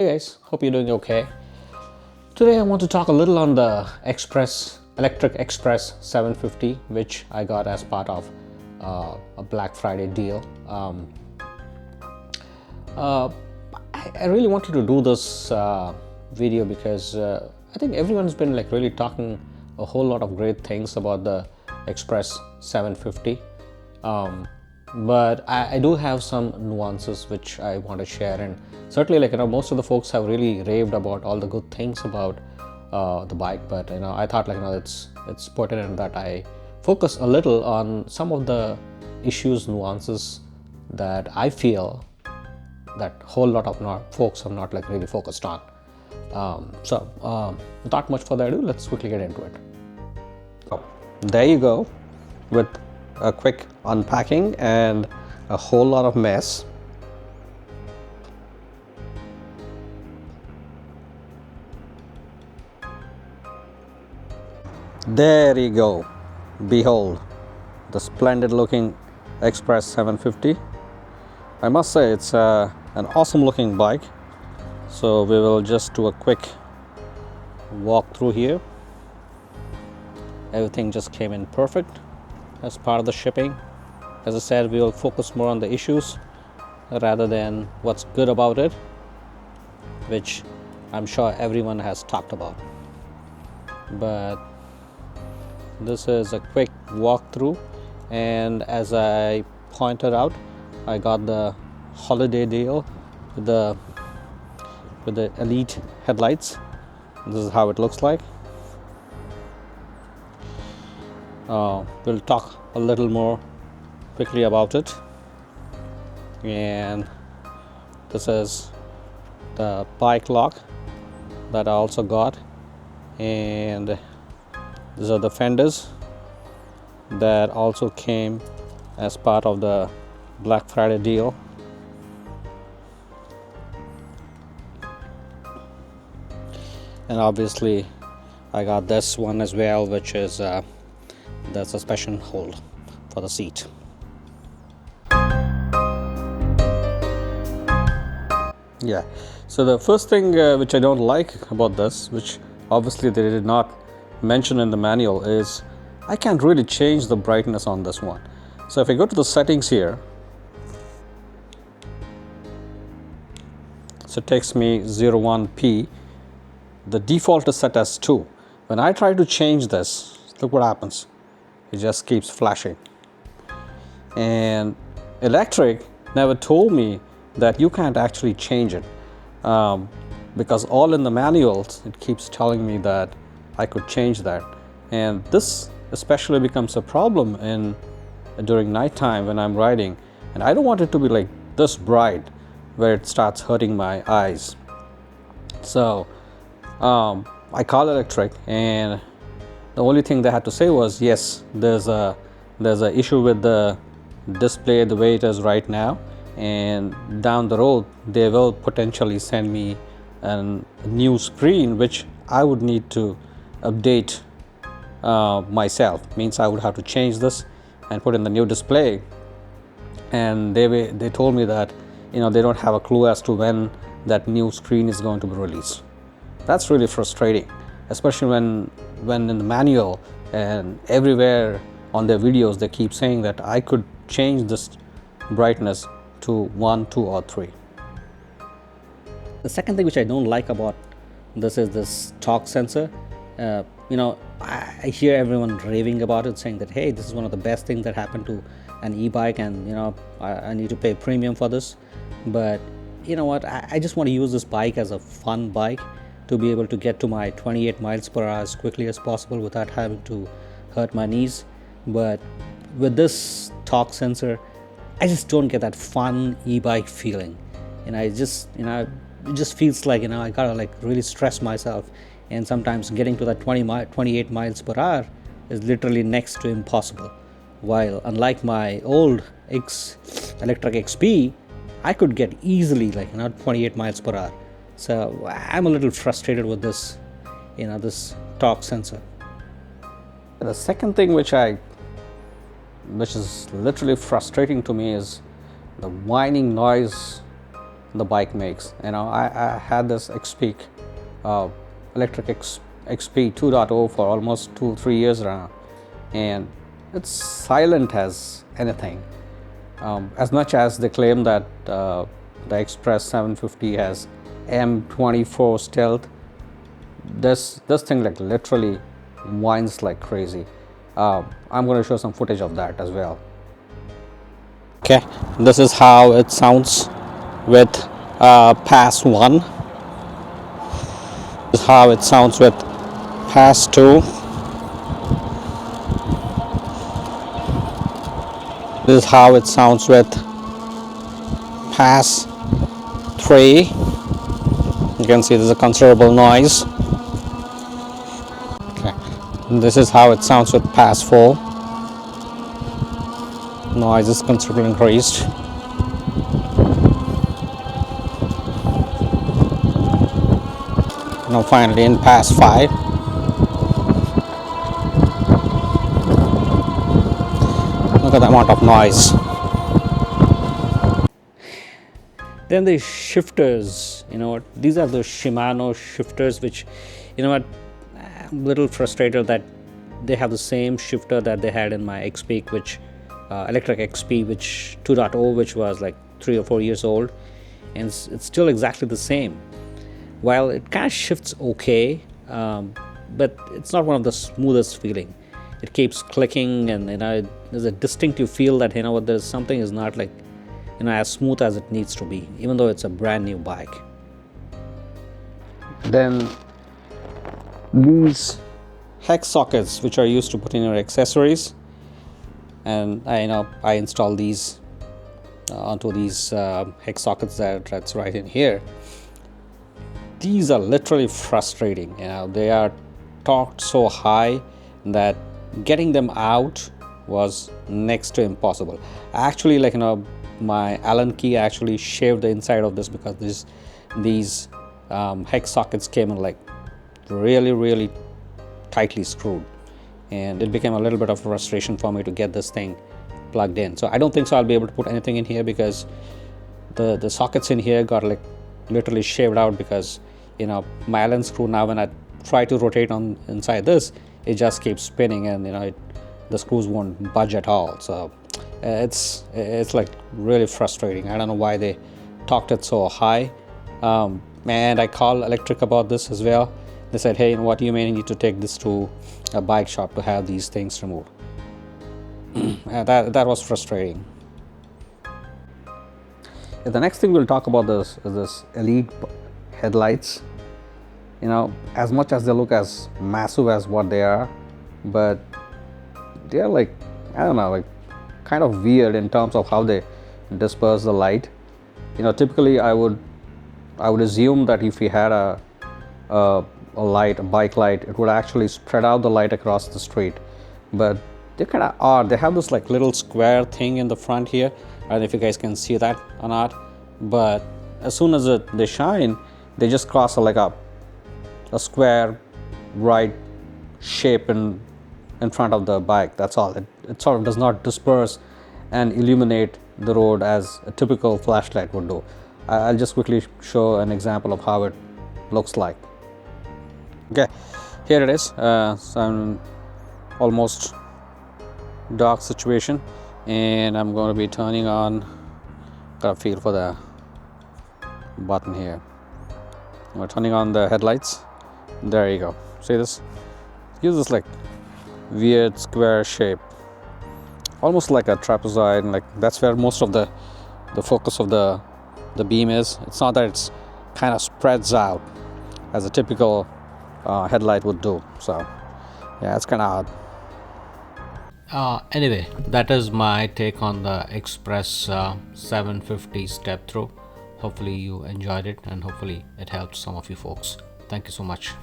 Hey guys, hope you're doing okay. Today I want to talk a little on the Lectric Xpress 750, which I got as part of a Black Friday deal. I really wanted to do this video because I think everyone's been really talking a whole lot of great things about the Express 750. But I do have some nuances which I want to share, and certainly most of the folks have really raved about all the good things about the bike, but I thought it's pertinent that I focus a little on some of the issues, nuances that I feel that whole lot of folks have not really focused on. Without much further ado, let's quickly get into it. So, there you go, with a quick unpacking and a whole lot of mess. There you go. Behold, the splendid looking Express 750. I must say it's an awesome looking bike. So we will just do a quick walk through here. Everything just came in perfect as part of the shipping. As I said, we will focus more on the issues rather than what's good about it, which I'm sure everyone has talked about. But this is a quick walkthrough, and as I pointed out, I got the holiday deal with the Elite headlights. This is how it looks like. We'll talk a little more quickly about it. And this is the bike lock that I also got, and these are the fenders that also came as part of the Black Friday deal. And obviously I got this one as well, which is the suspension hold for the seat. Yeah, so the first thing which I don't like about this, which obviously they did not mention in the manual, is I can't really change the brightness on this one. So if I go to the settings here, so it takes me 01p. The default is set as 2. When I try to change this, look what happens. It just keeps flashing. And Lectric never told me that you can't actually change it, because all in the manuals it keeps telling me that I could change that. And this especially becomes a problem during nighttime when I'm riding, and I don't want it to be like this bright where it starts hurting my eyes. So I called Lectric, and the only thing they had to say was, yes, there's a issue with the display the way it is right now, and down the road they will potentially send me a new screen which I would need to update myself. Means I would have to change this and put in the new display. And they told me that they don't have a clue as to when that new screen is going to be released. That's really frustrating, especially when in the manual and everywhere on their videos they keep saying that I could change this brightness to 1, 2, or 3. The second thing which I don't like about this is this torque sensor. I hear everyone raving about it, saying that, hey, this is one of the best things that happened to an e-bike, and I need to pay premium for this. But you know what, I just want to use this bike as a fun bike to be able to get to my 28 miles per hour as quickly as possible without having to hurt my knees. But with this torque sensor, I just don't get that fun e-bike feeling. It just feels like I gotta really stress myself, and sometimes getting to that 28 miles per hour is literally next to impossible. While unlike my old Lectric XP, I could get easily 28 miles per hour. So I'm a little frustrated with this, this torque sensor. The second thing which is literally frustrating to me is the whining noise the bike makes. I had this XP, Lectric XP 2.0 for almost 2-3 years now, and it's silent as anything. As much as they claim that the Express 750 has M24 stealth, this thing like literally whines like crazy. I'm going to show some footage of that as well. Okay, this is how it sounds with pass 1. This is how it sounds with pass 2. This is how it sounds with pass 3. You can see there's a considerable noise. Okay. This is how it sounds with pass 4. Noise is considerably increased. Now finally in pass 5. Look at the amount of noise. Then the shifters, these are the Shimano shifters, which, I'm a little frustrated that they have the same shifter that they had in my XP, which Lectric XP, which 2.0, which was like 3 or 4 years old, and it's still exactly the same. While it kind of shifts okay, but it's not one of the smoothest feeling. It keeps clicking, and there's a distinctive feel that there's something is not like as smooth as it needs to be, even though it's a brand new bike. Then these hex sockets, which are used to put in your accessories, and I installed these onto these hex sockets that's right in here. These are literally frustrating. They are torqued so high that getting them out was next to impossible. Actually, my Allen key actually shaved the inside of this because these hex sockets came in like really tightly screwed, and it became a little bit of frustration for me to get this thing plugged in. So I don't think so I'll be able to put anything in here, because the sockets in here got like literally shaved out, because my Allen screw, now when I try to rotate on inside this, it just keeps spinning, and the screws won't budge at all. So it's like really frustrating. I don't know why they torqued it so high. And I called Lectric about this as well. They said, hey, what, you may need to take this to a bike shop to have these things removed. That was frustrating. The next thing we'll talk about is this Elite headlights. As much as they look as massive as what they are, but they're like, I don't know, like kind of weird in terms of how they disperse the light. Typically I would assume that if you had a bike light, it would actually spread out the light across the street, but they kind of are. They have this like little square thing in the front here. I don't know if you guys can see that or not, but as soon as they shine, they just cross a square right shape in front of the bike. That's all. It sort of does not disperse and illuminate the road as a typical flashlight would do. I'll just quickly show an example of how it looks like. Okay, here it is. So I'm almost dark situation, and I'm going to be turning on. Got a feel for the button here. We're turning on the headlights. There you go. See this? It gives this like weird square shape, almost like a trapezoid, and like that's where most of the focus of the beam is. It's not that it's kind of spreads out as a typical headlight would do. So yeah, it's kind of odd. Anyway, that is my take on the Express 750 step through. Hopefully you enjoyed it, and hopefully it helped some of you folks. Thank you so much.